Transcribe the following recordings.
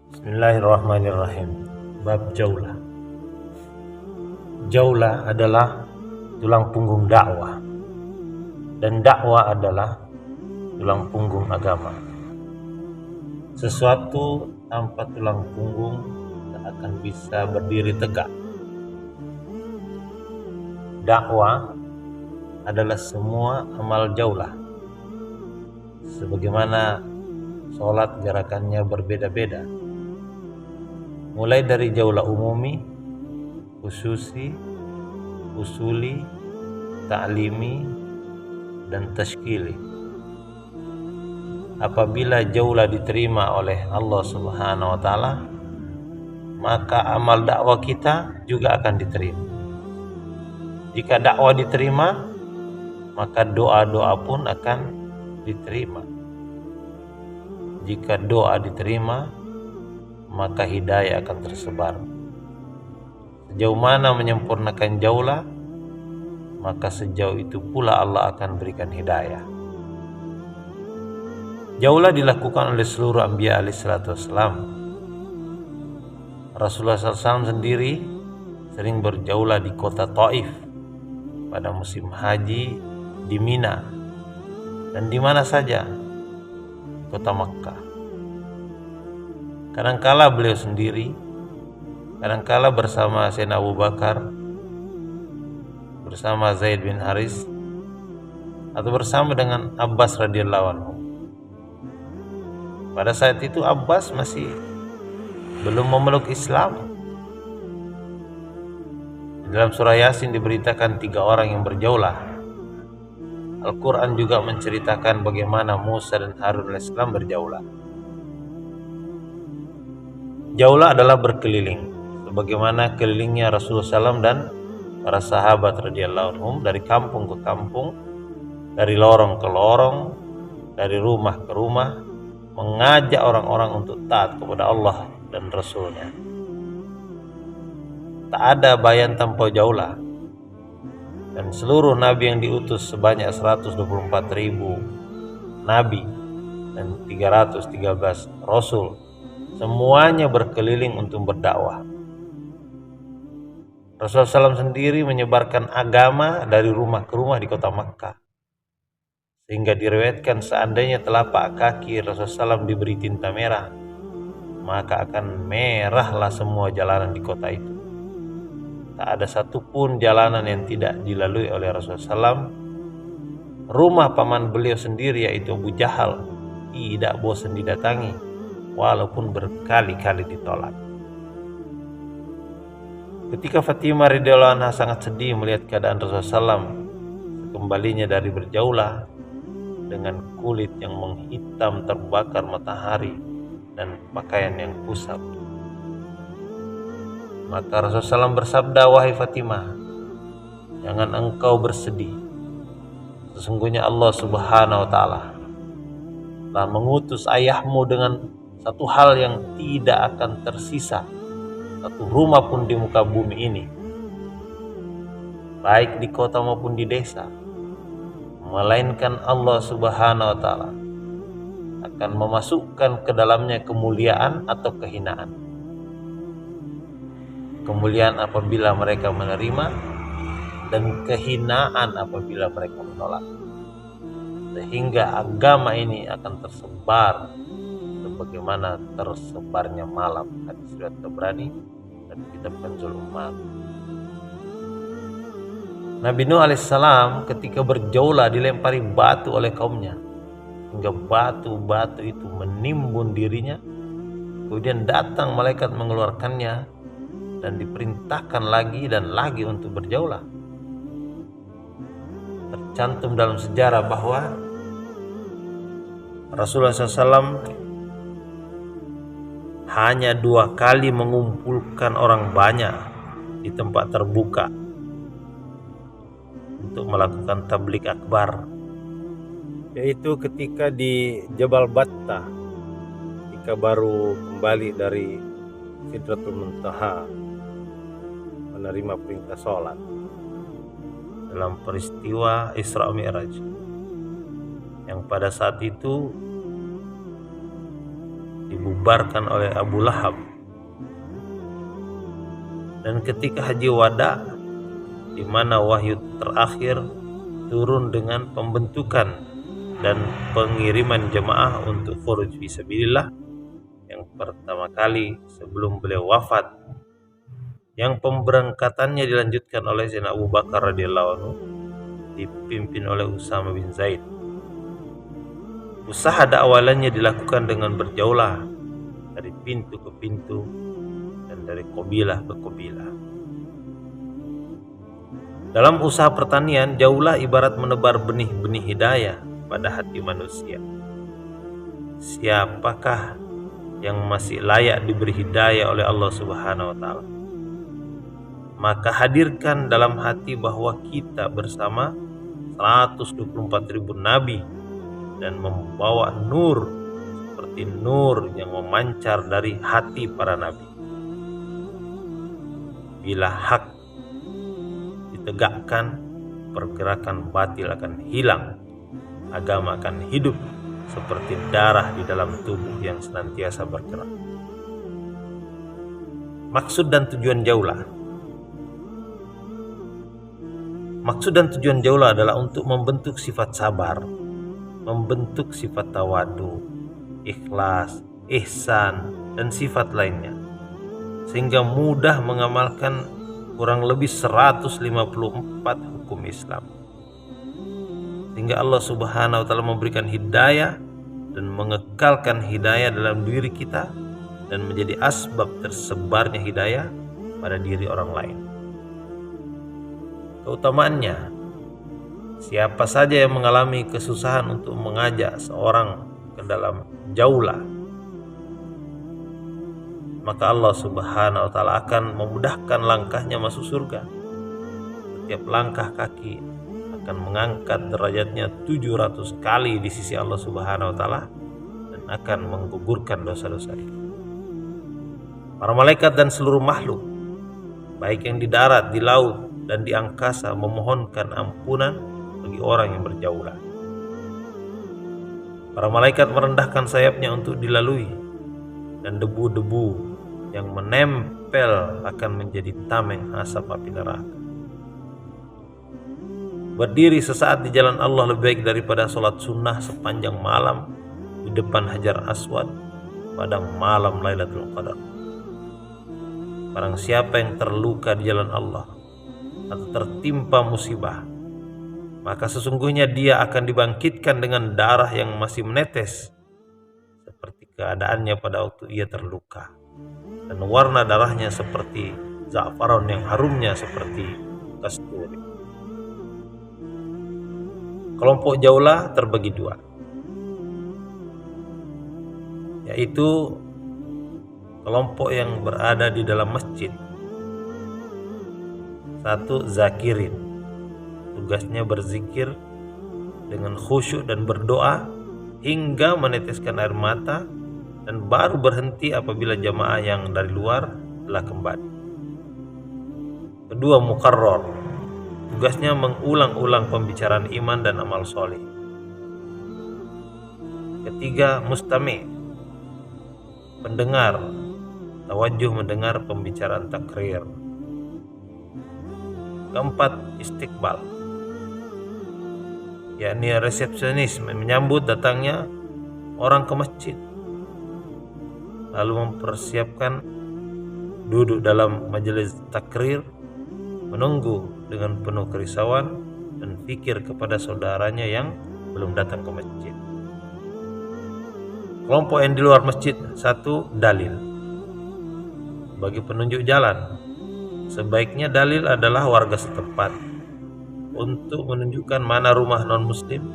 Bismillahirrahmanirrahim. Bab jaulah. Jaulah adalah tulang punggung dakwah, dan dakwah adalah tulang punggung agama. Sesuatu tanpa tulang punggung tak akan bisa berdiri tegak. Dakwah adalah semua amal jaulah. Sebagaimana sholat gerakannya berbeda-beda, mulai dari jaulah umumi, khususi, usuli, ta'limi, dan tashkili. Apabila jaulah diterima oleh Allah Subhanahu wa Ta'ala, maka amal dakwah kita juga akan diterima. Jika dakwah diterima, maka doa-doa pun akan diterima. Jika doa diterima, maka hidayah akan tersebar. Sejauh mana menyempurnakan jaulah, maka sejauh itu pula Allah akan berikan hidayah. Jaulah dilakukan oleh seluruh anbiya alaihissalatu wassalam. Rasulullah SAW sendiri sering berjaulah di kota Taif pada musim haji, di Mina, dan di mana saja, kota Makkah. Kadangkala beliau sendiri, kadangkala bersama Sayyidina Abu Bakar, bersama Zaid bin Haris, atau bersama dengan Abbas radhiyallahu anhu. Pada saat itu Abbas masih belum memeluk Islam. Dalam surah Yasin diberitakan 3 orang yang berjaulah. Al-Quran juga menceritakan bagaimana Musa dan Harun alaihissalam berjaulah. Jaulah adalah berkeliling, sebagaimana kelilingnya Rasulullah SAW dan para sahabat radhiyallahu anhum, dari kampung ke kampung, dari lorong ke lorong, dari rumah ke rumah, mengajak orang-orang untuk taat kepada Allah dan Rasulnya. Tak ada bayan tanpa jaulah. Dan seluruh nabi yang diutus sebanyak 124.000 nabi dan 313 rasul, semuanya berkeliling untuk berdakwah. Rasulullah SAW sendiri menyebarkan agama dari rumah ke rumah di kota Makkah, sehingga diriwayatkan seandainya telapak kaki Rasulullah SAW diberi tinta merah, maka akan merahlah semua jalanan di kota itu. Tak ada satupun jalanan yang tidak dilalui oleh Rasulullah SAW. Rumah paman beliau sendiri, yaitu Abu Jahal, tidak bosan didatangi, walaupun berkali-kali ditolak. Ketika Fatimah radhiyallahu anha sangat sedih melihat keadaan Rasulullah SAW kembalinya dari berjaulah dengan kulit yang menghitam terbakar matahari dan pakaian yang kusam, maka Rasulullah SAW bersabda, "Wahai Fatimah, jangan engkau bersedih. Sesungguhnya Allah Subhanahu wa Ta'ala telah mengutus ayahmu dengan satu hal yang tidak akan tersisa satu rumah pun di muka bumi ini, baik di kota maupun di desa, melainkan Allah Subhanahu wa Ta'ala akan memasukkan ke dalamnya kemuliaan atau kehinaan. Kemuliaan apabila mereka menerima, dan kehinaan apabila mereka menolak. Sehingga agama ini akan tersebar sebagaimana tersebarnya malam." Hadis riwayat Tabrani dan kitab Kanzul Ummat. Nabi Nuh alaihissalam ketika berjaulah dilempari batu oleh kaumnya, hingga batu-batu itu menimbun dirinya. Kemudian datang malaikat mengeluarkannya dan diperintahkan lagi dan lagi untuk berjaulah. Tercantum dalam sejarah bahwa Rasulullah SAW hanya 2 kali mengumpulkan orang banyak di tempat terbuka untuk melakukan tabligh akbar, yaitu ketika di Jabal Battah, ketika baru kembali dari Sidratul Muntaha menerima perintah sholat dalam peristiwa Isra Mi'raj, yang pada saat itu dibubarkan oleh Abu Lahab. Dan ketika haji wada, di mana wahyu terakhir turun dengan pembentukan dan pengiriman jemaah untuk khuruj fisabilillah yang pertama kali sebelum beliau wafat, yang pemberangkatannya dilanjutkan oleh Sayyidina Abu Bakar radhiyallahu anhu, dipimpin oleh Usama bin Zaid. Usaha dakwalannya dilakukan dengan berjaulah dari pintu ke pintu dan dari qabilah ke qabilah. Dalam usaha pertanian, jaulah ibarat menebar benih-benih hidayah pada hati manusia. Siapakah yang masih layak diberi hidayah oleh Allah Subhanahu wa taala? Maka hadirkan dalam hati bahwa kita bersama 124.000 nabi dan membawa nur seperti nur yang memancar dari hati para nabi. Bila hak ditegakkan, pergerakan batil akan hilang, agama akan hidup seperti darah di dalam tubuh yang senantiasa bergerak. Maksud dan tujuan jaulah. Maksud dan tujuan jaulah adalah untuk membentuk sifat sabar, membentuk sifat tawadu, ikhlas, ihsan, dan sifat lainnya, sehingga mudah mengamalkan kurang lebih 154 hukum Islam. Sehingga Allah Subhanahu wa taala memberikan hidayah dan mengekalkan hidayah dalam diri kita dan menjadi asbab tersebarnya hidayah pada diri orang lain. Keutamaannya, siapa saja yang mengalami kesusahan untuk mengajak seorang ke dalam jaulah, maka Allah Subhanahu wa taala akan memudahkan langkahnya masuk surga. Setiap langkah kaki akan mengangkat derajatnya 700 kali di sisi Allah Subhanahu wa taala dan akan menggugurkan dosa-dosanya. Para malaikat dan seluruh makhluk, baik yang di darat, di laut, dan di angkasa, memohonkan ampunan bagi orang yang berjaulah. Para malaikat merendahkan sayapnya untuk dilalui, dan debu-debu yang menempel akan menjadi tameng asap api neraka. Berdiri sesaat di jalan Allah lebih baik daripada sholat sunnah sepanjang malam di depan Hajar Aswad pada malam Lailatul Qadar. Barang siapa yang terluka di jalan Allah atau tertimpa musibah, maka sesungguhnya dia akan dibangkitkan dengan darah yang masih menetes seperti keadaannya pada waktu ia terluka, dan warna darahnya seperti za'faron yang harumnya seperti kasturi. Kelompok jaulah terbagi dua, yaitu kelompok yang berada di dalam masjid. Satu, zakirin, tugasnya berzikir dengan khusyuk dan berdoa hingga meneteskan air mata, dan baru berhenti apabila jamaah yang dari luar telah kembali. Kedua, mukarrar, tugasnya mengulang-ulang pembicaraan iman dan amal soleh. Ketiga, mustami, pendengar, tawajuh mendengar pembicaraan takrir. Keempat, istiqbal, yakni resepsionis, menyambut datangnya orang ke masjid, lalu mempersiapkan duduk dalam majelis takrir, menunggu dengan penuh kerisauan dan fikir kepada saudaranya yang belum datang ke masjid. Kelompok yang di luar masjid. Satu, dalil, bagi penunjuk jalan. Sebaiknya dalil adalah warga setempat untuk menunjukkan mana rumah non-muslim,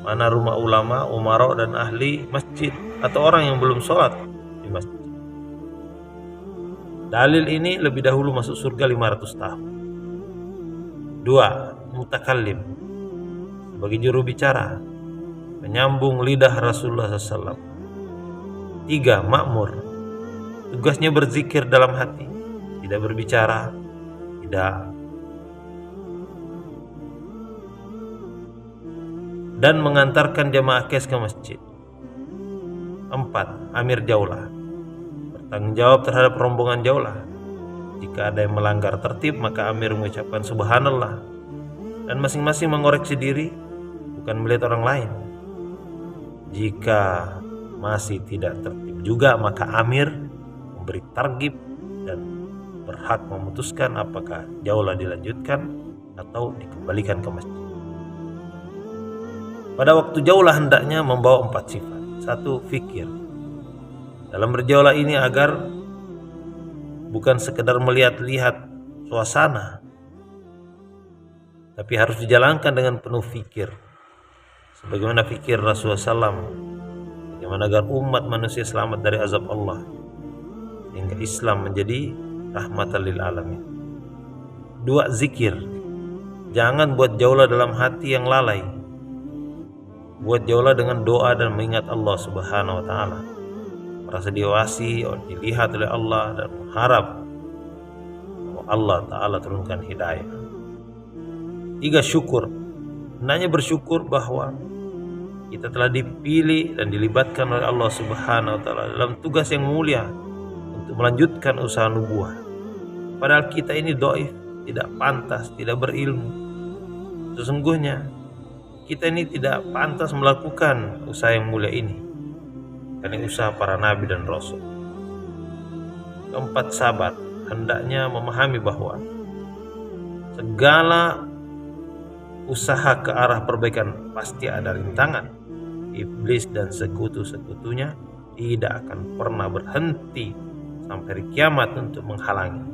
mana rumah ulama, umara, dan ahli masjid atau orang yang belum sholat di masjid. Dalil ini lebih dahulu masuk surga 500 tahun. Dua, mutakallim, sebagai juru bicara, menyambung lidah Rasulullah SAW. Tiga, makmur, tugasnya berzikir dalam hati, tidak berbicara, dan mengantarkan jamaah kes ke masjid. 4. Amir Jaulah bertanggung jawab terhadap rombongan Jaulah. Jika ada yang melanggar tertib, maka Amir mengucapkan subhanallah dan masing-masing mengoreksi diri, bukan melihat orang lain. Jika masih tidak tertib juga, maka Amir memberi targib dan berhak memutuskan apakah Jaulah dilanjutkan atau dikembalikan ke masjid. Pada waktu Jaulah hendaknya membawa 4 sifat. 1. Fikir. Dalam berjaulah ini agar bukan sekedar melihat-lihat suasana, tapi harus dijalankan dengan penuh fikir. Sebagaimana fikir Rasulullah SAW, bagaimana agar umat manusia selamat dari azab Allah, sehingga Islam menjadi rahmatan lil alamin. 2. Zikir. Jangan buat jaulah dalam hati yang lalai. Buat jaulah dengan doa dan mengingat Allah Subhanahu wa taala. Merasa diawasi, dilihat oleh Allah dan mengharap bahwa Allah taala turunkan hidayah. 3. Syukur. Hendaknya bersyukur bahwa kita telah dipilih dan dilibatkan oleh Allah Subhanahu wa taala dalam tugas yang mulia untuk melanjutkan usaha nubuah. Padahal kita ini dhaif, tidak pantas, tidak berilmu. Sesungguhnya kita ini tidak pantas melakukan usaha yang mulia ini, karena usaha para nabi dan rasul. 4. Sabar. Hendaknya memahami bahwa segala usaha ke arah perbaikan pasti ada rintangan. Iblis dan sekutu-sekutunya tidak akan pernah berhenti sampai kiamat untuk menghalangi.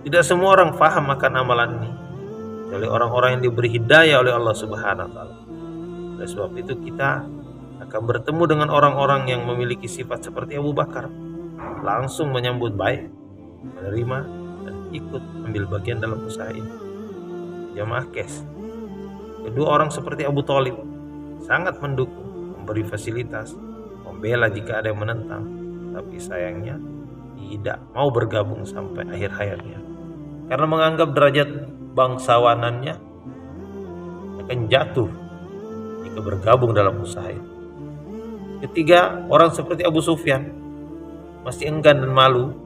Tidak semua orang faham akan amalan ini, kecuali orang-orang yang diberi hidayah oleh Allah Subhanahu wa taala. Oleh sebab itu kita akan bertemu dengan orang-orang yang memiliki sifat seperti Abu Bakar, langsung menyambut baik, menerima dan ikut ambil bagian dalam usaha ini. Jamaah kes. Kedua orang seperti Abu Thalib sangat mendukung, memberi fasilitas, membela jika ada yang menentang, tapi sayangnya tidak mau bergabung sampai akhir hayatnya, karena menganggap derajat bangsawanannya akan jatuh jika bergabung dalam usaha itu. Ketiga, orang seperti Abu Sufyan masih enggan dan malu.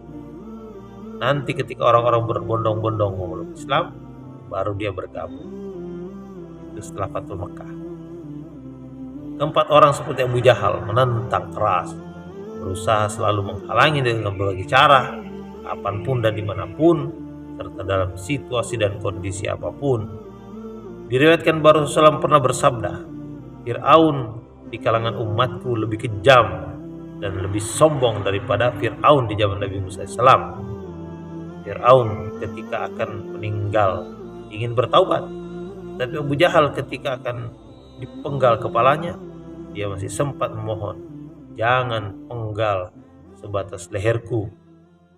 Nanti ketika orang-orang berbondong-bondong memeluk Islam, baru dia bergabung. Itu setelah Fathul Makkah. Keempat, orang seperti Abu Jahal menentang keras, berusaha selalu menghalangi dengan berbagai cara, kapanpun dan dimanapun, serta dalam situasi dan kondisi apapun. Diriwayatkan bahwa Rasulullah pernah bersabda, Fir'aun di kalangan umatku lebih kejam dan lebih sombong daripada Fir'aun di zaman Nabi Musa AS. Fir'aun ketika akan meninggal ingin bertaubat, tapi Abu Jahal ketika akan dipenggal kepalanya, dia masih sempat memohon, jangan penggal sebatas leherku,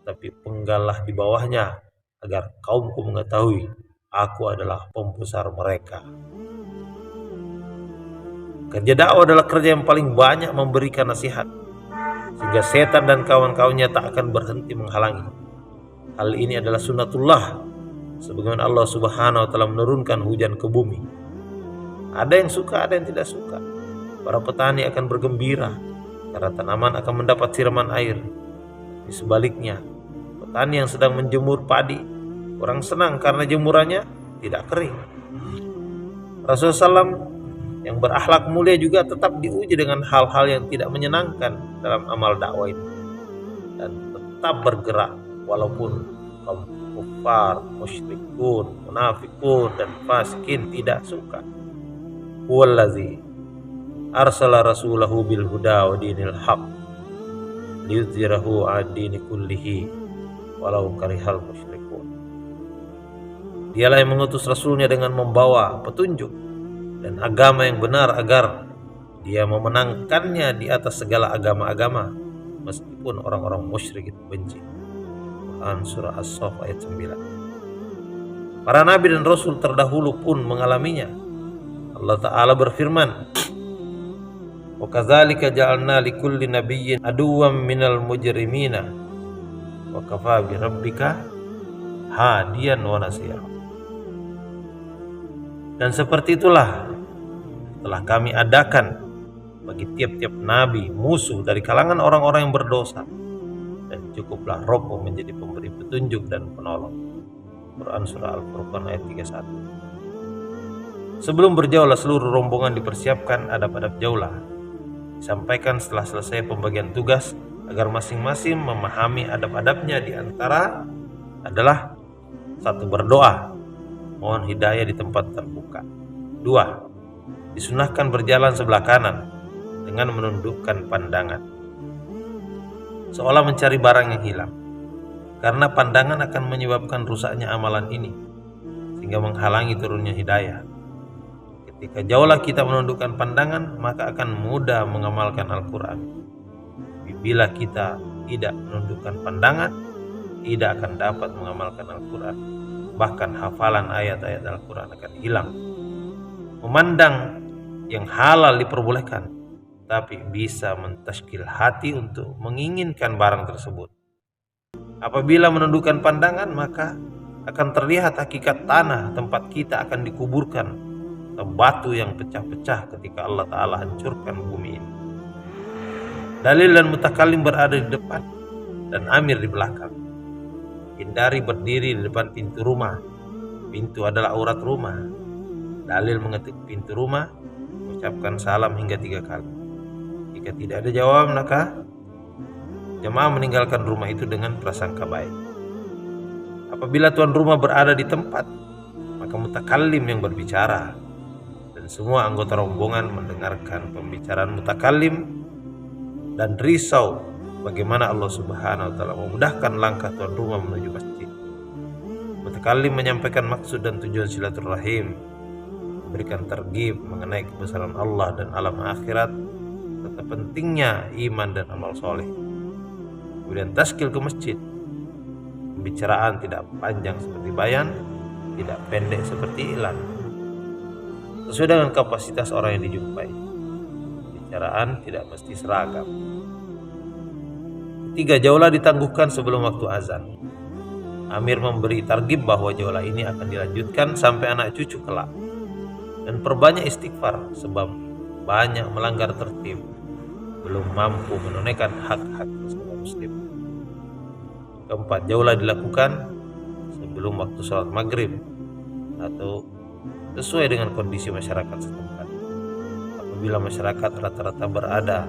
tapi penggallah di bawahnya, agar kaumku mengetahui aku adalah pembesar mereka. Kerja dakwah adalah kerja yang paling banyak memberikan nasihat, sehingga setan dan kawan-kawannya tak akan berhenti menghalangi. Hal ini adalah sunnatullah, sebagaimana Allah Subhanahu wa taala menurunkan hujan ke bumi. Ada yang suka, ada yang tidak suka. Para petani akan bergembira karena tanaman akan mendapat siraman air. Di sebaliknya, petani yang sedang menjemur padi kurang senang karena jemurannya tidak kering. Rasulullah SAW yang berakhlak mulia juga tetap diuji dengan hal-hal yang tidak menyenangkan dalam amal dakwah ini, dan tetap bergerak walaupun kaum kufar, musyrikun, munafikun dan fasikin tidak suka. Huwallazi arsala rasulahu bil huda wa dinil haq liyudhhirahu 'ala dini kullihi walau karihal musyrikun. Dialah yang mengutus rasulnya dengan membawa petunjuk dan agama yang benar agar dia memenangkannya di atas segala agama-agama meskipun orang-orang musyrik itu benci. Quran surah As-Saff ayat 9. Para nabi dan rasul terdahulu pun mengalaminya. Allah Ta'ala berfirman, wa kadzalika ja'alna likulli nabiyyin aduwwan minal mujrimina wa kafaa bi rabbika hadiyan wa nasira. Dan seperti itulah telah kami adakan bagi tiap-tiap nabi, musuh dari kalangan orang-orang yang berdosa, dan cukuplah Rohmu menjadi pemberi petunjuk dan penolong. Quran Surah Al-Furqan ayat 31. Sebelum berjaulah seluruh rombongan dipersiapkan adab-adab jaulah. Disampaikan setelah selesai pembagian tugas agar masing-masing memahami adab-adabnya. Di antara adalah: 1. Berdoa, mohon hidayah di tempat terbuka. 2. Disunahkan berjalan sebelah kanan dengan menundukkan pandangan, seolah mencari barang yang hilang, karena pandangan akan menyebabkan rusaknya amalan ini, sehingga menghalangi turunnya hidayah. Ketika jauhlah kita menundukkan pandangan, maka akan mudah mengamalkan Al-Quran. Bila kita tidak menundukkan pandangan, tidak akan dapat mengamalkan Al-Quran. Bahkan hafalan ayat-ayat Al-Quran akan hilang. Memandang yang halal diperbolehkan, tapi bisa mentashkil hati untuk menginginkan barang tersebut. Apabila menundukkan pandangan, maka akan terlihat hakikat tanah tempat kita akan dikuburkan, atau batu yang pecah-pecah ketika Allah Ta'ala hancurkan bumi ini. Dalil dan mutakallim berada di depan dan amir di belakang. Hindari berdiri di depan pintu rumah. Pintu adalah aurat rumah. Dalil mengetuk pintu rumah, mengucapkan salam hingga 3 kali. Jika tidak ada jawaban, maka jemaah meninggalkan rumah itu dengan prasangka baik. Apabila tuan rumah berada di tempat, maka mutakallim yang berbicara, dan semua anggota rombongan mendengarkan pembicaraan mutakallim dan risau bagaimana Allah Subhanahu wa Ta'ala memudahkan langkah tuan rumah menuju masjid. Mutakallim menyampaikan maksud dan tujuan silaturahim, memberikan tergib mengenai kebesaran Allah dan alam akhirat, serta pentingnya iman dan amal soleh. Kemudian taskil ke masjid. Pembicaraan tidak panjang seperti bayan, tidak pendek seperti iklan, sesuai dengan kapasitas orang yang dijumpai. Pembicaraan tidak mesti seragam. 3. Jauhlah ditangguhkan sebelum waktu azan. Amir memberi targib bahwa jauhlah ini akan dilanjutkan sampai anak cucu kelak. Dan perbanyak istighfar, sebab banyak melanggar tertib, belum mampu menunaikan hak-hak sesama muslim. 4. Jauhlah dilakukan sebelum waktu sholat maghrib atau sesuai dengan kondisi masyarakat setempat. Apabila masyarakat rata-rata berada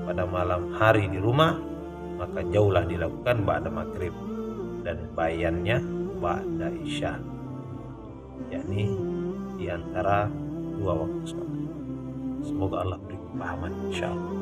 pada malam hari di rumah, maka jauhlah dilakukan ba'da maghrib dan bayannya ba'da isya, yakni di antara 2 waktu sholat. Semoga Allah beri kepahaman, insyaallah.